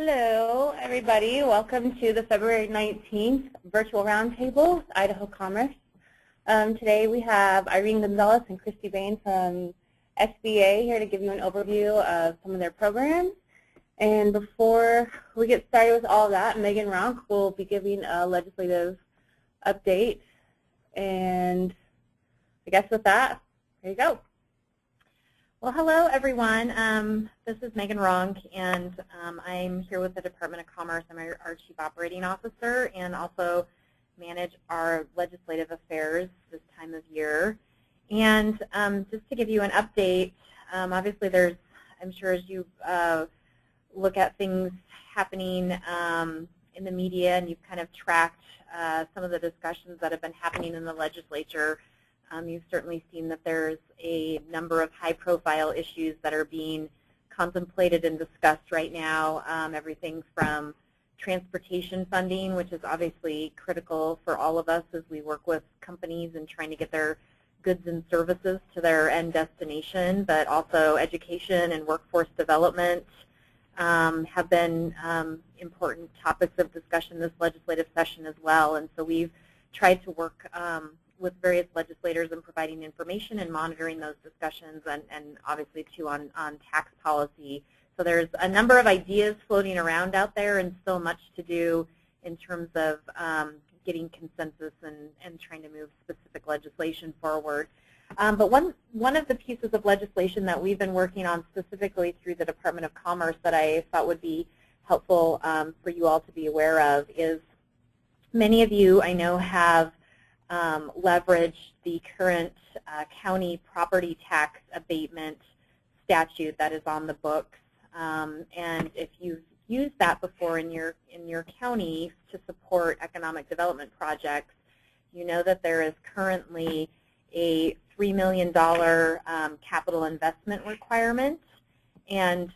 Hello, everybody. Welcome to the February 19th Virtual Roundtable with Idaho Commerce. Today we have Irene Gonzales and Christy Bain from SBA here to give you an overview of some of their programs. And before we get started with all of that, Megan Ronk will be giving a legislative update. And I guess with that, there you go. Well, hello, everyone. This is Megan Ronk, and I'm here with the Department of Commerce. I'm our Chief Operating Officer and also manage our legislative affairs this time of year. And just to give you an update, obviously there's, I'm sure as you look at things happening in the media and you've kind of tracked some of the discussions that have been happening in the legislature, you've certainly seen that there's a number of high-profile issues that are being contemplated and discussed right now, everything from transportation funding, which is obviously critical for all of us as we work with companies and trying to get their goods and services to their end destination, but also education and workforce development have been important topics of discussion this legislative session as well. And so we've tried to work with various legislators in providing information and monitoring those discussions, and obviously too on tax policy. So there's a number of ideas floating around out there and still much to do in terms of getting consensus and trying to move specific legislation forward. But one of the pieces of legislation that we've been working on specifically through the Department of Commerce that I thought would be helpful for you all to be aware of is many of you I know have leverage the current county property tax abatement statute that is on the books. And if you've used that before in your county to support economic development projects, you know that there is currently a $3 million capital investment requirement. And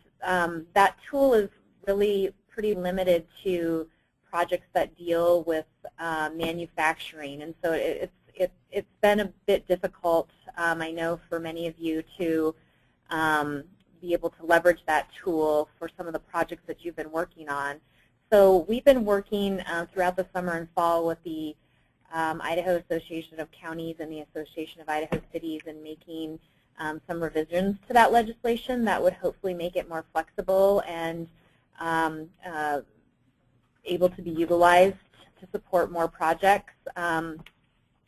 that tool is really pretty limited to projects that deal with manufacturing, and so it's been a bit difficult, I know, for many of you to be able to leverage that tool for some of the projects that you've been working on. So we've been working throughout the summer and fall with the Idaho Association of Counties and the Association of Idaho Cities and making some revisions to that legislation that would hopefully make it more flexible and able to be utilized to support more projects.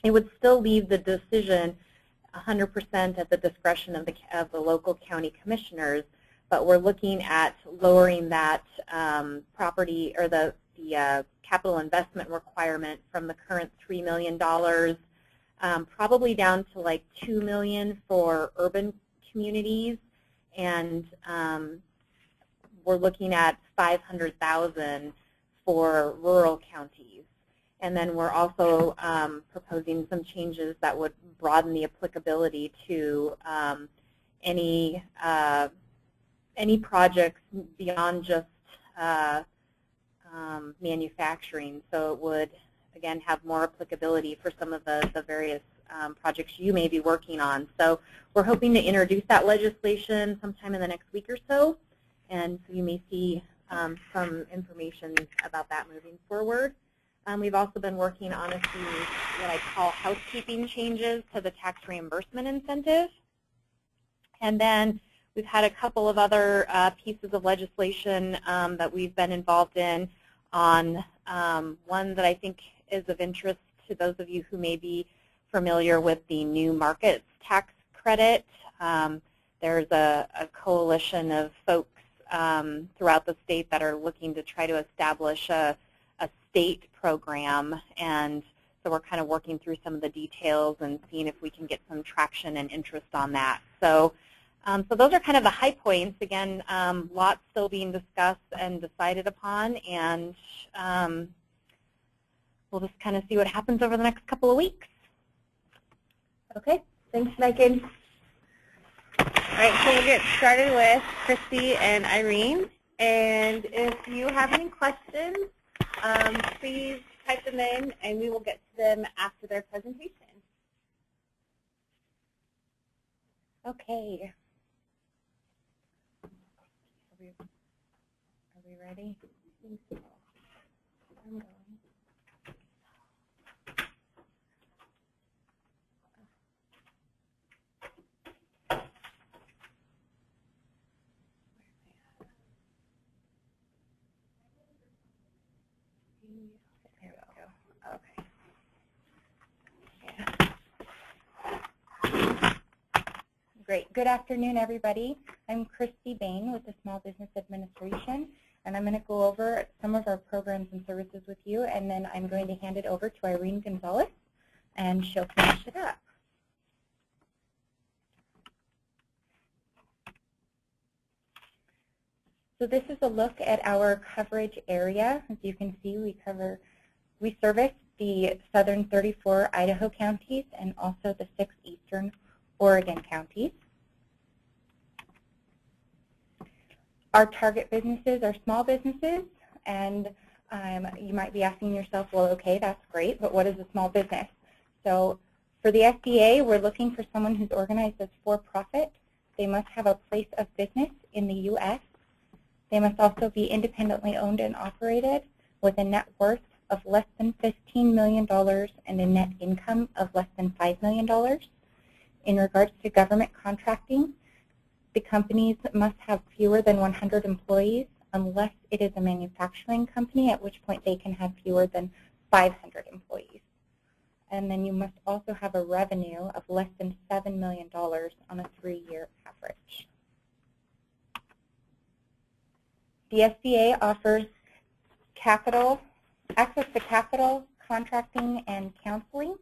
It would still leave the decision 100% at the discretion of the local county commissioners, but we're looking at lowering that property or the capital investment requirement from the current $3 million probably down to like $2 million for urban communities, and we're looking at $500,000 for rural counties. And then we're also proposing some changes that would broaden the applicability to any projects beyond just manufacturing. So it would, again, have more applicability for some of the various projects you may be working on. So we're hoping to introduce that legislation sometime in the next week or so, and so you may see some information about that moving forward. We've also been working on a few what I call housekeeping changes to the tax reimbursement incentive. And then we've had a couple of other pieces of legislation that we've been involved in on one that I think is of interest to those of you who may be familiar with the new markets tax credit. There's a coalition of folks throughout the state that are looking to try to establish a state program, and so we're kind of working through some of the details and seeing if we can get some traction and interest on that. So, so those are kind of the high points. Again, lots still being discussed and decided upon, and we'll just kind of see what happens over the next couple of weeks. Okay, thanks, Megan. All right, so we'll get started with Christy and Irene. And if you have any questions, please type them in, and we will get to them after their presentation. Okay. Are we ready? I'm going. There we go. Okay. Yeah. Great. Good afternoon, everybody. I'm Christy Bain with the Small Business Administration, and I'm going to go over some of our programs and services with you, and then I'm going to hand it over to Irene Gonzales, and she'll finish it up. So this is a look at our coverage area. As you can see, we service the southern 34 Idaho counties and also the 6 eastern Oregon counties. Our target businesses are small businesses, and you might be asking yourself, well, okay, that's great, but what is a small business? So for the SBA, we're looking for someone who's organized as for-profit. They must have a place of business in the U.S. They must also be independently owned and operated with a net worth of less than $15 million and a net income of less than $5 million. In regards to government contracting, the companies must have fewer than 100 employees unless it is a manufacturing company, at which point they can have fewer than 500 employees. And then you must also have a revenue of less than $7 million on a 3-year average. The SBA offers access to capital, contracting, and counseling.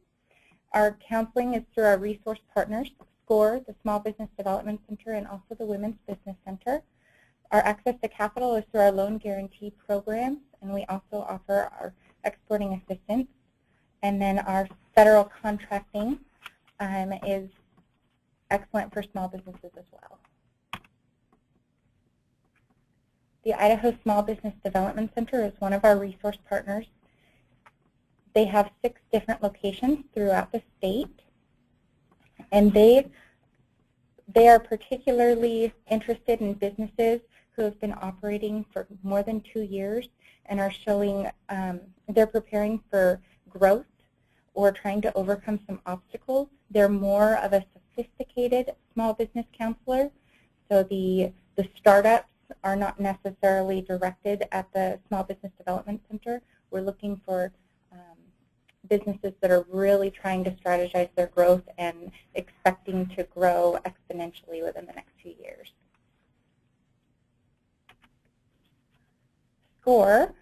Our counseling is through our resource partners, SCORE, the Small Business Development Center, and also the Women's Business Center. Our access to capital is through our loan guarantee programs, and we also offer our exporting assistance. And then our federal contracting is excellent for small businesses as well. The Idaho Small Business Development Center is one of our resource partners. They have 6 different locations throughout the state, and they are particularly interested in businesses who have been operating for more than 2 years and are showing they're preparing for growth or trying to overcome some obstacles. They're more of a sophisticated small business counselor, so the startups are not necessarily directed at the Small Business Development Center. We're looking for businesses that are really trying to strategize their growth and expecting to grow exponentially within the next 2 years. SCORE,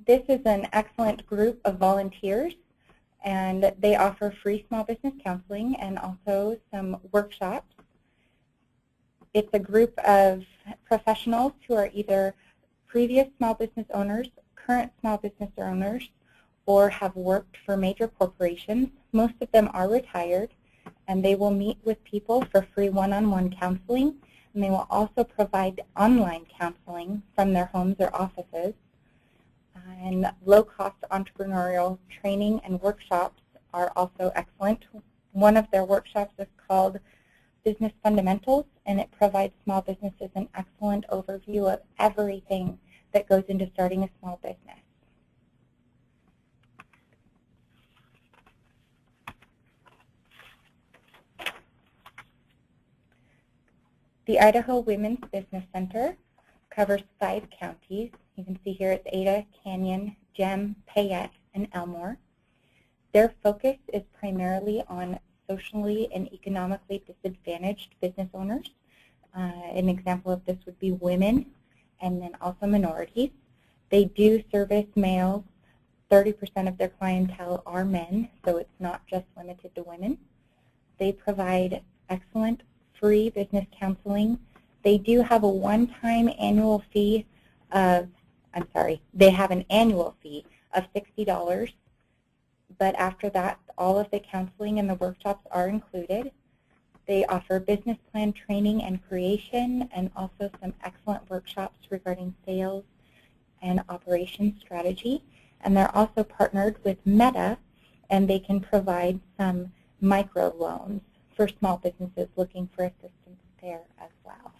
this is an excellent group of volunteers, and they offer free small business counseling and also some workshops. It's a group of professionals who are either previous small business owners, current small business owners, or have worked for major corporations. Most of them are retired, and they will meet with people for free one-on-one counseling, and they will also provide online counseling from their homes or offices. And low-cost entrepreneurial training and workshops are also excellent. One of their workshops is called Business Fundamentals, and it provides small businesses an excellent overview of everything that goes into starting a small business. The Idaho Women's Business Center covers 5 counties. You can see here it's Ada, Canyon, Gem, Payette, and Elmore. Their focus is primarily on socially and economically disadvantaged business owners. An example of this would be women and then also minorities. They do service males. 30% of their clientele are men, so it's not just limited to women. They provide excellent free business counseling. They do have a one-time annual fee of, they have an annual fee of $60, but after that, all of the counseling and the workshops are included. They offer business plan training and creation, and also some excellent workshops regarding sales and operations strategy. And they're also partnered with Meta, and they can provide some micro loans for small businesses looking for assistance there as well.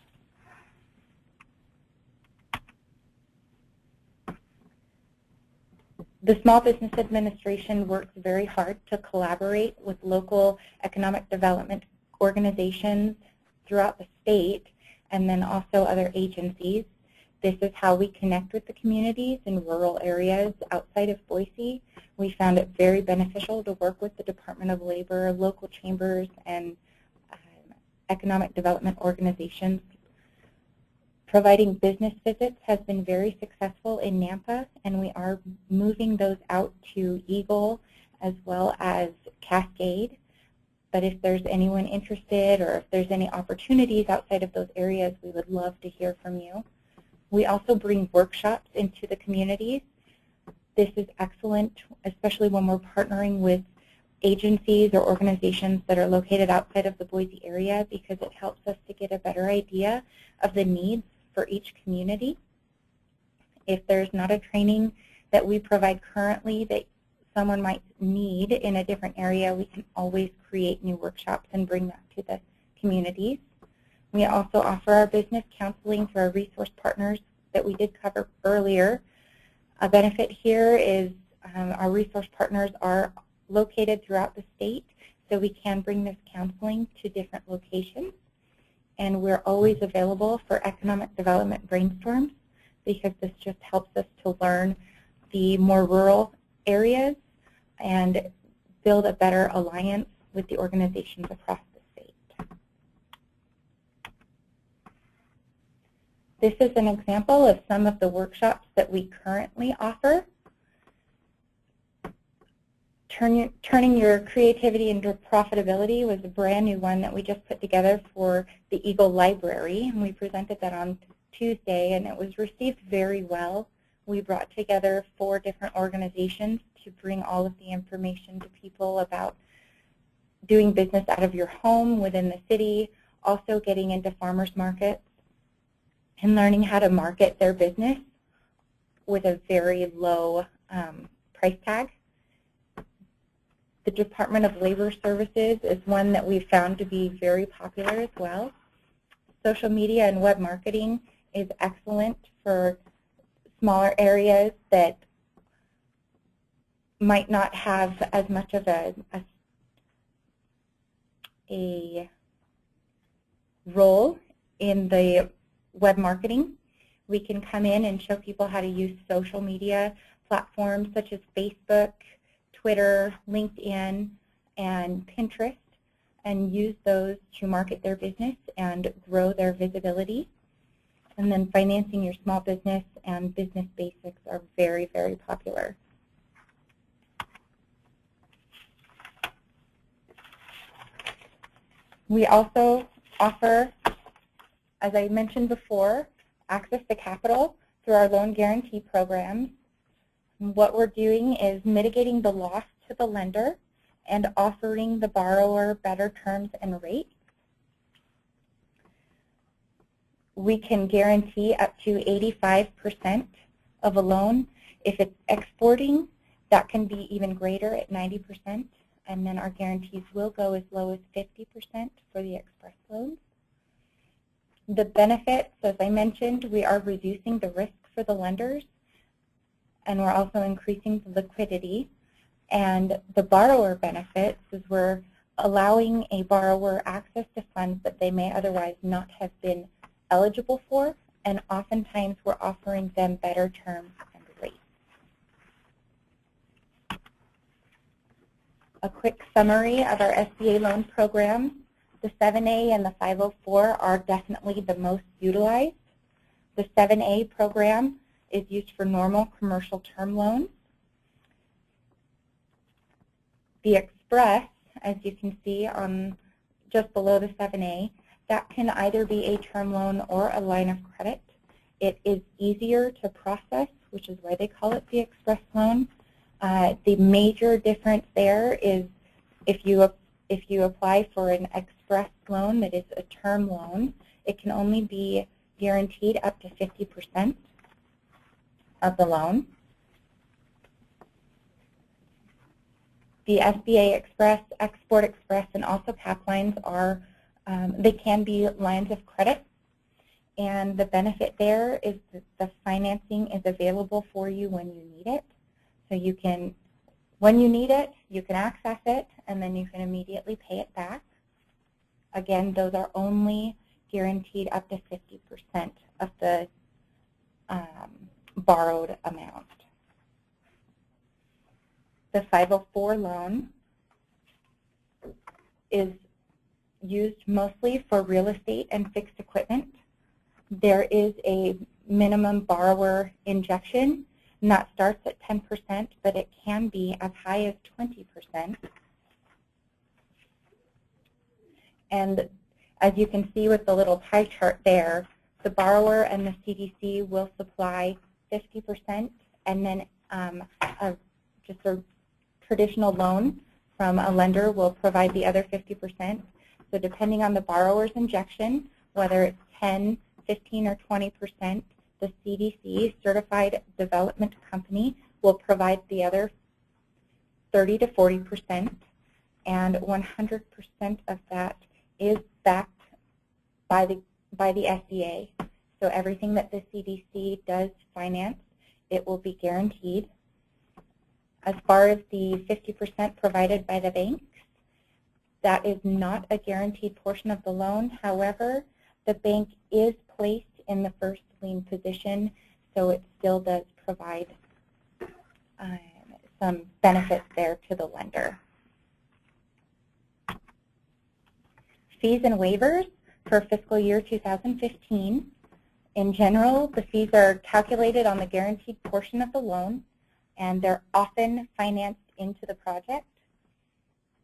The Small Business Administration works very hard to collaborate with local economic development organizations throughout the state and then also other agencies. This is how we connect with the communities in rural areas outside of Boise. We found it very beneficial to work with the Department of Labor, local chambers, and economic development organizations. Providing business visits has been very successful in Nampa, and we are moving those out to Eagle as well as Cascade. But if there's anyone interested or if there's any opportunities outside of those areas, we would love to hear from you. We also bring workshops into the communities. This is excellent, especially when we're partnering with agencies or organizations that are located outside of the Boise area, because it helps us to get a better idea of the needs for each community. If there's not a training that we provide currently that someone might need in a different area, we can always create new workshops and bring that to the communities. We also offer our business counseling through our resource partners that we did cover earlier. A benefit here is our resource partners are located throughout the state, so we can bring this counseling to different locations. And we're always available for economic development brainstorms, because this just helps us to learn the more rural areas and build a better alliance with the organizations across the state. This is an example of some of the workshops that we currently offer. Turning your creativity into profitability was a brand new one that we just put together for the Eagle Library, and we presented that on Tuesday, and it was received very well. We brought together 4 different organizations to bring all of the information to people about doing business out of your home within the city, also getting into farmers markets and learning how to market their business with a very low price tag. The Department of Labor Services is one that we've found to be very popular as well. Social media and web marketing is excellent for smaller areas that might not have as much of a role in the web marketing. We can come in and show people how to use social media platforms such as Facebook, Twitter, LinkedIn, and Pinterest, and use those to market their business and grow their visibility. And then financing your small business and business basics are very, very popular. We also offer, as I mentioned before, access to capital through our loan guarantee programs. What we're doing is mitigating the loss to the lender and offering the borrower better terms and rates. We can guarantee up to 85% of a loan. If it's exporting, that can be even greater at 90%, and then our guarantees will go as low as 50% for the express loans. The benefits, as I mentioned, we are reducing the risk for the lenders, and we're also increasing the liquidity. And the borrower benefits is we're allowing a borrower access to funds that they may otherwise not have been eligible for, and oftentimes we're offering them better terms and rates. A quick summary of our SBA loan programs. The 7A and the 504 are definitely the most utilized. The 7A program is used for normal commercial term loans. The Express, as you can see on just below the 7A, that can either be a term loan or a line of credit. It is easier to process, which is why they call it the Express loan. The major difference there is if you apply for an Express loan that is a term loan, it can only be guaranteed up to 50% of the loan. The SBA Express, Export Express, and also PAP lines are, they can be lines of credit. And the benefit there is that the financing is available for you when you need it. So you can, when you need it, you can access it, and then you can immediately pay it back. Again, those are only guaranteed up to 50% of the borrowed amount. The 504 loan is used mostly for real estate and fixed equipment. There is a minimum borrower injection, and that starts at 10%, but it can be as high as 20%. And as you can see with the little pie chart there, the borrower and the CDC will supply 50%, and then just a traditional loan from a lender will provide the other 50%. So depending on the borrower's injection, whether it's 10, 15, or 20%, the CDC, Certified Development Company, will provide the other 30 to 40%, and 100% of that is backed by the SBA. So everything that the CDC does finance, it will be guaranteed. As far as the 50% provided by the banks, that is not a guaranteed portion of the loan. However, the bank is placed in the first lien position, so it still does provide some benefits there to the lender. Fees and waivers for fiscal year 2015. In general, the fees are calculated on the guaranteed portion of the loan, and they're often financed into the project.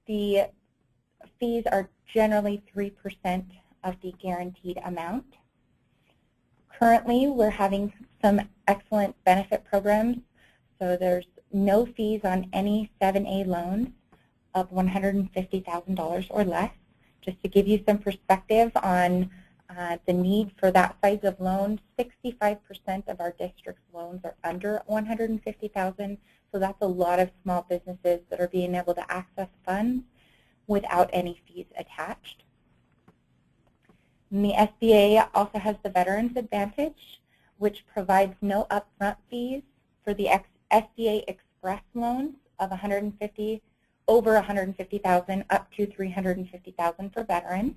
The fees are generally 3% of the guaranteed amount. Currently, we're having some excellent benefit programs, so there's no fees on any 7A loans of $150,000 or less. Just to give you some perspective on the need for that size of loan, 65% of our district's loans are under $150,000, so that's a lot of small businesses that are being able to access funds without any fees attached. And the SBA also has the Veterans Advantage, which provides no upfront fees for the SBA Express loans of over $150,000 up to $350,000 for veterans.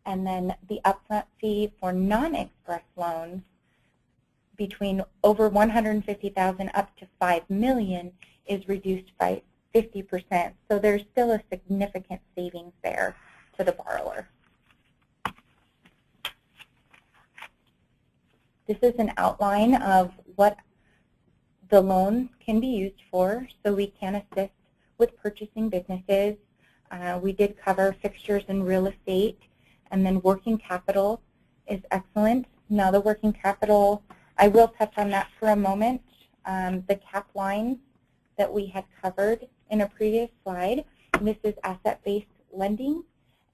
And then the upfront fee for non-express loans between over $150,000 up to $5 million is reduced by 50%. So there's still a significant savings there to the borrower. This is an outline of what the loan can be used for, so we can assist with purchasing businesses. We did cover fixtures and real estate, and then working capital is excellent. Now the working capital, I will touch on that for a moment. The cap lines that we had covered in a previous slide, this is asset-based lending,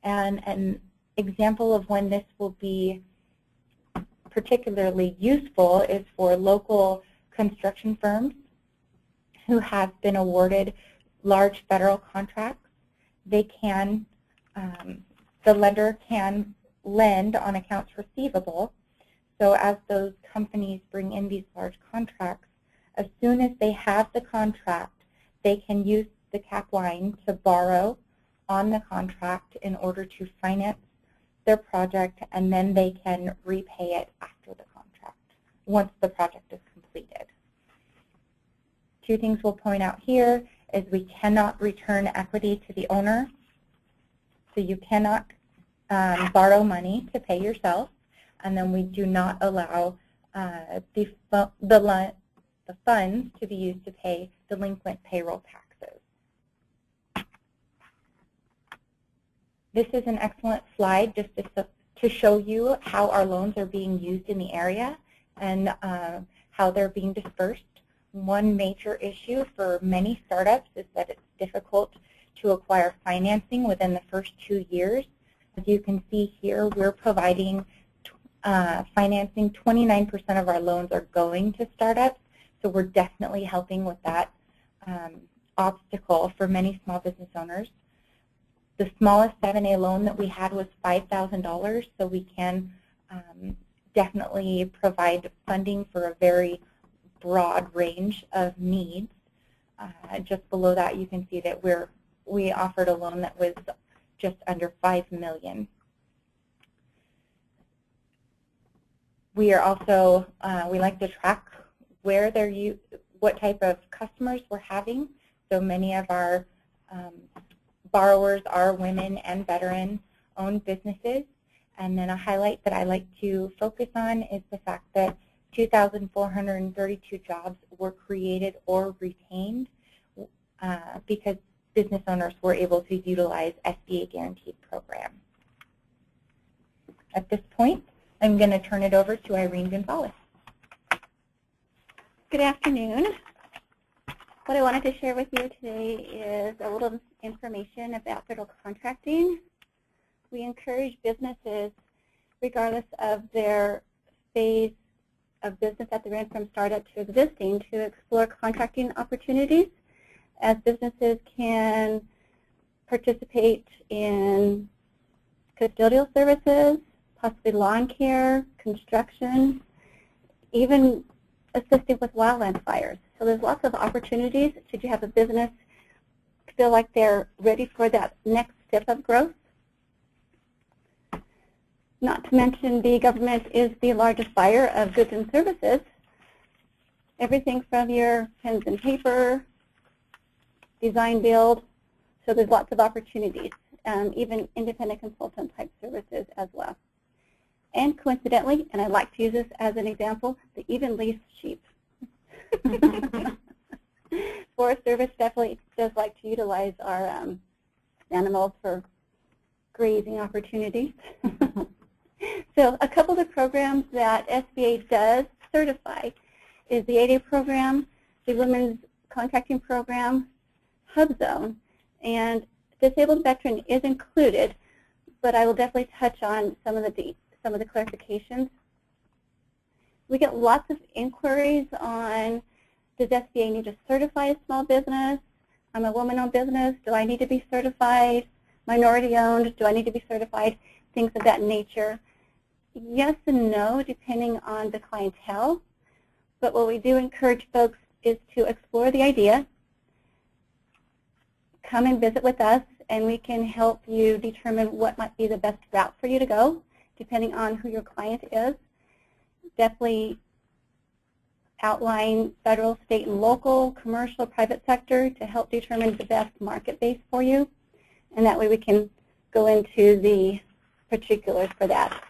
and an example of when this will be particularly useful is for local construction firms who have been awarded large federal contracts. They can, the lender can lend on accounts receivable. So as those companies bring in these large contracts, as soon as they have the contract, they can use the cap line to borrow on the contract in order to finance their project, and then they can repay it after the contract, once the project is completed. Two things we'll point out here is we cannot return equity to the owner. So you cannot borrow money to pay yourself, and then we do not allow the funds to be used to pay delinquent payroll taxes. This is an excellent slide just to show you how our loans are being used in the area and how they're being dispersed. One major issue for many startups is that it's difficult to acquire financing within the first 2 years. As you can see here, we're providing financing. 29% of our loans are going to startups, so we're definitely helping with that obstacle for many small business owners. The smallest 7A loan that we had was $5,000, so we can definitely provide funding for a very broad range of needs. just below that, you can see that we offered a loan that was just under $5 million. We are also, we like to track where what type of customers we're having. So many of our borrowers are women and veteran-owned businesses. And then a highlight that I like to focus on is the fact that 2,432 jobs were created or retained because business owners were able to utilize SBA Guaranteed Program. At this point, I'm going to turn it over to Irene Gonzales. Good afternoon. What I wanted to share with you today is a little information about federal contracting. We encourage businesses, regardless of their phase of business that they're in, from startup to existing, to explore contracting opportunities, as businesses can participate in custodial services, possibly lawn care, construction, even assisting with wildland fires. So there's lots of opportunities should you have a business feel like they're ready for that next step of growth. Not to mention the government is the largest buyer of goods and services. Everything from your pens and paper, design build, so there's lots of opportunities, even independent consultant type services as well. And coincidentally, and I like to use this as an example, they even lease sheep. Forest Service definitely does like to utilize our animals for grazing opportunities. So a couple of the programs that SBA does certify is the 8A program, the Women's Contracting Program, HUBZone, and disabled veteran is included, but I will definitely touch on some of the clarifications. We get lots of inquiries on, does SBA need to certify a small business? I'm a woman-owned business. Do I need to be certified? Minority-owned. Do I need to be certified? Things of that nature. Yes and no, depending on the clientele. But what we do encourage folks is to explore the idea. Come and visit with us, and we can help you determine what might be the best route for you to go, depending on who your client is. Definitely outline federal, state, and local, commercial, private sector to help determine the best market base for you. And that way we can go into the particulars for that.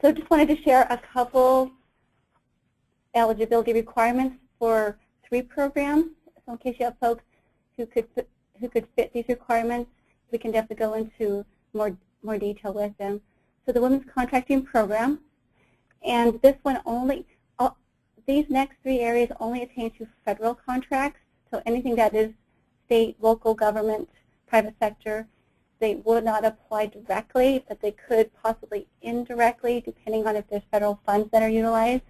So just wanted to share a couple eligibility requirements for 3 programs. So in case you have folks who could fit these requirements, we can definitely go into more detail with them. So the Women's Contracting Program, and this one only, these next 3 areas only attain to federal contracts. So anything that is state, local government, private sector, they would not apply directly, but they could possibly indirectly, depending on if there's federal funds that are utilized.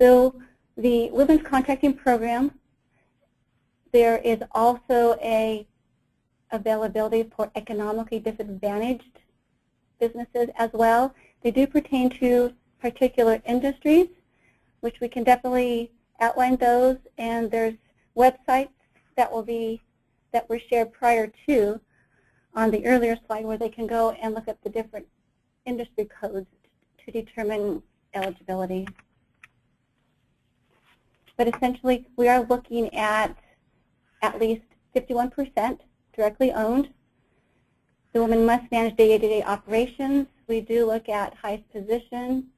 So the Women's Contracting Program, there is also a availability for economically disadvantaged businesses as well. They do pertain to particular industries, which we can definitely outline those, and there's websites that were shared prior to on the earlier slide where they can go and look at the different industry codes to determine eligibility. But essentially, we are looking at least 51% directly owned. The woman must manage day-to-day operations. We do look at highest position,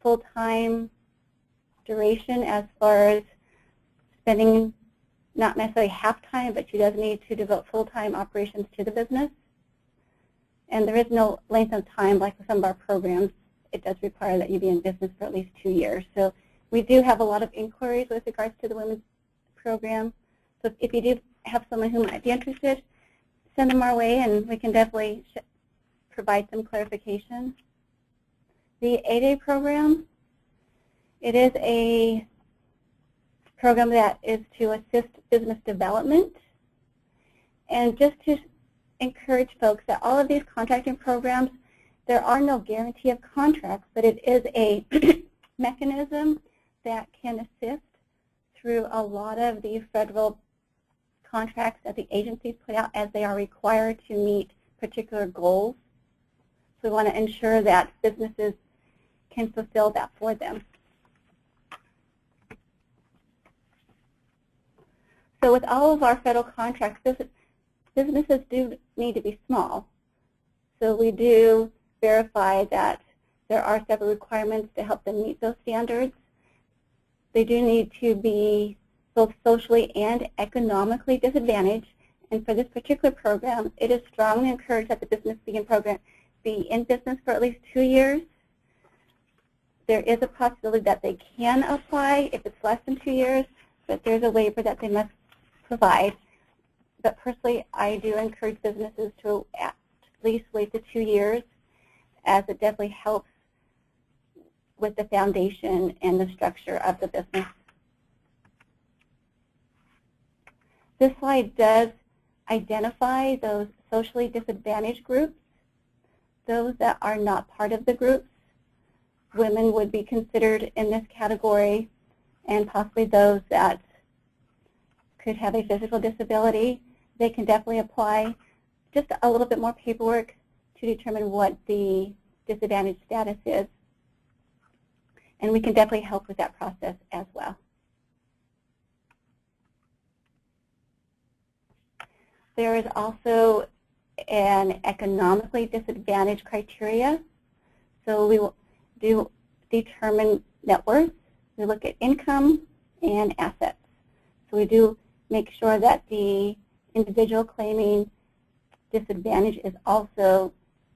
full-time duration as far as spending not necessarily half-time, but she does need to devote full-time operations to the business. And there is no length of time like with some of our programs. It does require that you be in business for at least 2 years. So we do have a lot of inquiries with regards to the women's program. So if you do have someone who might be interested, send them our way, and we can definitely provide some clarification. The 8A program, it is a program that is to assist business development. And just to encourage folks that all of these contracting programs There are no guarantee of contracts, but it is a mechanism that can assist through a lot of the federal contracts that the agencies put out as they are required to meet particular goals. So we want to ensure that businesses can fulfill that for them. So with all of our federal contracts, businesses do need to be small. So we do verify that there are several requirements to help them meet those standards. They do need to be both socially and economically disadvantaged. And for this particular program, it is strongly encouraged that the business be in business for at least 2 years. There is a possibility that they can apply if it's less than 2 years, but there's a waiver that they must provide. But personally, I do encourage businesses to at least wait the 2 years, as it definitely helps with the foundation and the structure of the business. This slide does identify those socially disadvantaged groups, those that are not part of the groups. Women would be considered in this category, and possibly those that could have a physical disability. They can definitely apply. Just a little bit more paperwork to determine what the disadvantaged status is. And we can definitely help with that process as well. There is also an economically disadvantaged criteria. So we do determine net worth. We look at income and assets. So we do make sure that the individual claiming disadvantage is also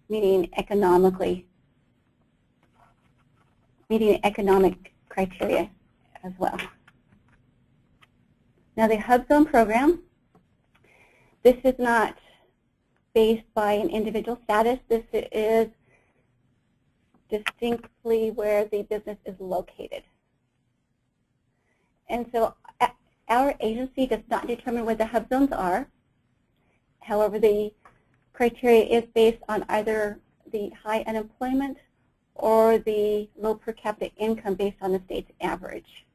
meeting economic criteria as well. Now the HUBZone program, this is not based by an individual status. This is distinctly where the business is located. And so our agency does not determine where the HUBZones are. However, the criteria is based on either the high unemployment or the low per capita income based on the state's average.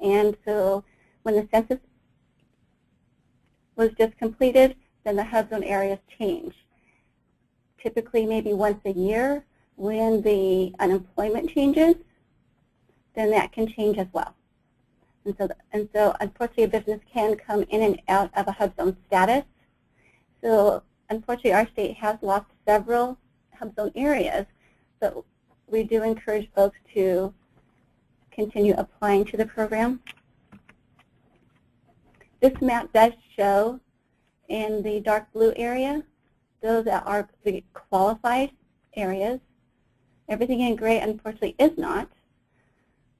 And so when the census was just completed, then the HUBZone areas change. Typically maybe once a year. When the unemployment changes, then that can change as well. And so unfortunately a business can come in and out of a HUBZone status. So unfortunately our state has lost several HUBZone areas, but we do encourage folks to continue applying to the program. This map does show in the dark blue area, those that are the qualified areas. Everything in gray, unfortunately, is not.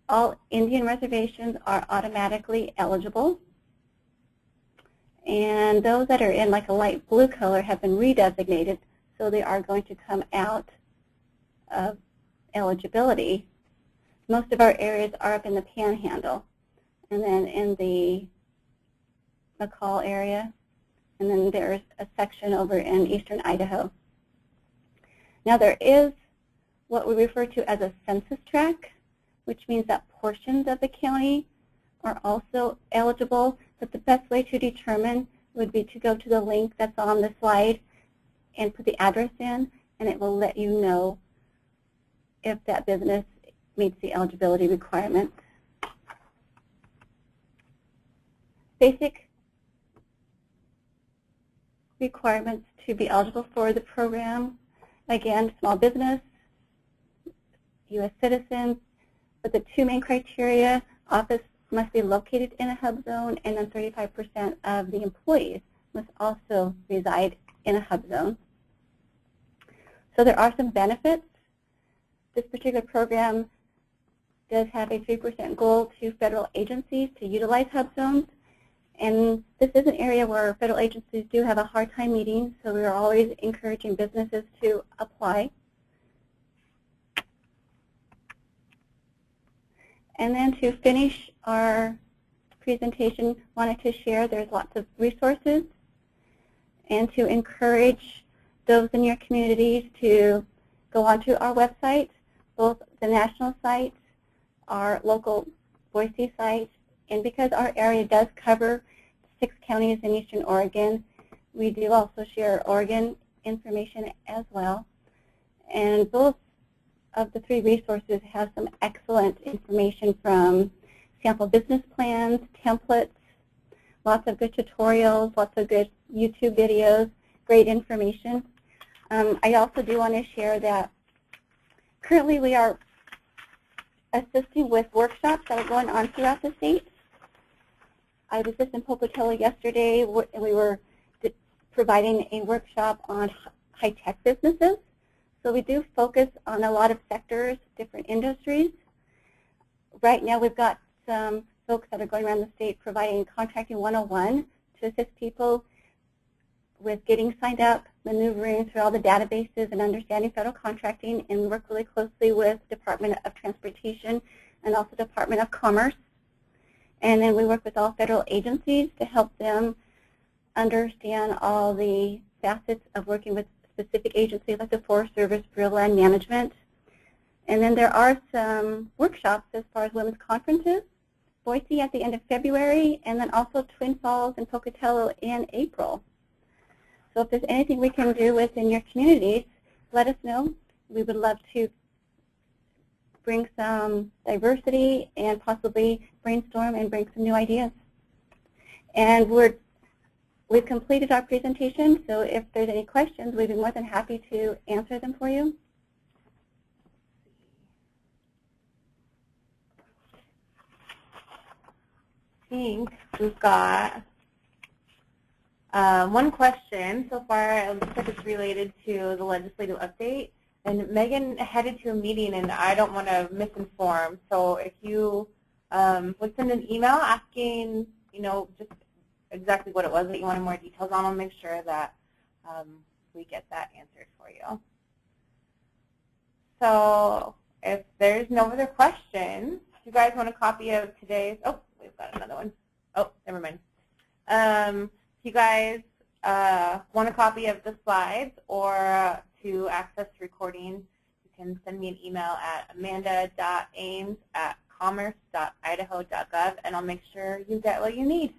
All Indian reservations are automatically eligible. And those that are in like a light blue color have been redesignated, so they are going to come out of eligibility. Most of our areas are up in the Panhandle, and then in the McCall area, and then there's a section over in eastern Idaho. Now there is what we refer to as a census tract, which means that portions of the county are also eligible, but the best way to determine would be to go to the link that's on the slide and put the address in, and it will let you know if that business meets the eligibility requirements. Basic requirements to be eligible for the program: again, small business, U.S. citizens, but the two main criteria: office must be located in a HUBZone, and then 35% of the employees must also reside in a HUBZone. So there are some benefits. This particular program does have a 3% goal to federal agencies to utilize HUBZones, and this is an area where federal agencies do have a hard time meeting, so we are always encouraging businesses to apply. And then to finish our presentation, wanted to share there's lots of resources, and to encourage those in your communities to go onto our website, both the national site, our local Boise site, and because our area does cover 6 counties in eastern Oregon, we do also share Oregon information as well. And both of the 3 resources have some excellent information from sample business plans, templates, lots of good tutorials, lots of good YouTube videos, great information. I also do want to share that currently we are assisting with workshops that are going on throughout the state. I was just in Pocatello yesterday, and we were providing a workshop on high-tech businesses. So we do focus on a lot of sectors, different industries. Right now we've got some folks that are going around the state providing Contracting 101 to assist people with getting signed up, maneuvering through all the databases and understanding federal contracting, and we work really closely with Department of Transportation and also Department of Commerce. And then we work with all federal agencies to help them understand all the facets of working with specific agencies like the Forest Service, Bureau of Land Management. And then there are some workshops as far as women's conferences, Boise at the end of February, and then also Twin Falls and Pocatello in April. So if there's anything we can do within your communities, let us know. We would love to bring some diversity and possibly brainstorm and bring some new ideas. And we've completed our presentation, so if there's any questions, we'd be more than happy to answer them for you. I think we've got one question so far. It looks like it's related to the legislative update. And Megan headed to a meeting, and I don't want to misinform. So if you would send an email asking, just exactly what it was that you wanted more details on, I'll make sure that we get that answered for you. So if there's no other questions, if you guys want a copy of today's, oh, we've got another one. Oh, never mind. If you guys want a copy of the slides or to access the recording, you can send me an email at amanda.ames@commerce.idaho.gov, and I'll make sure you get what you need.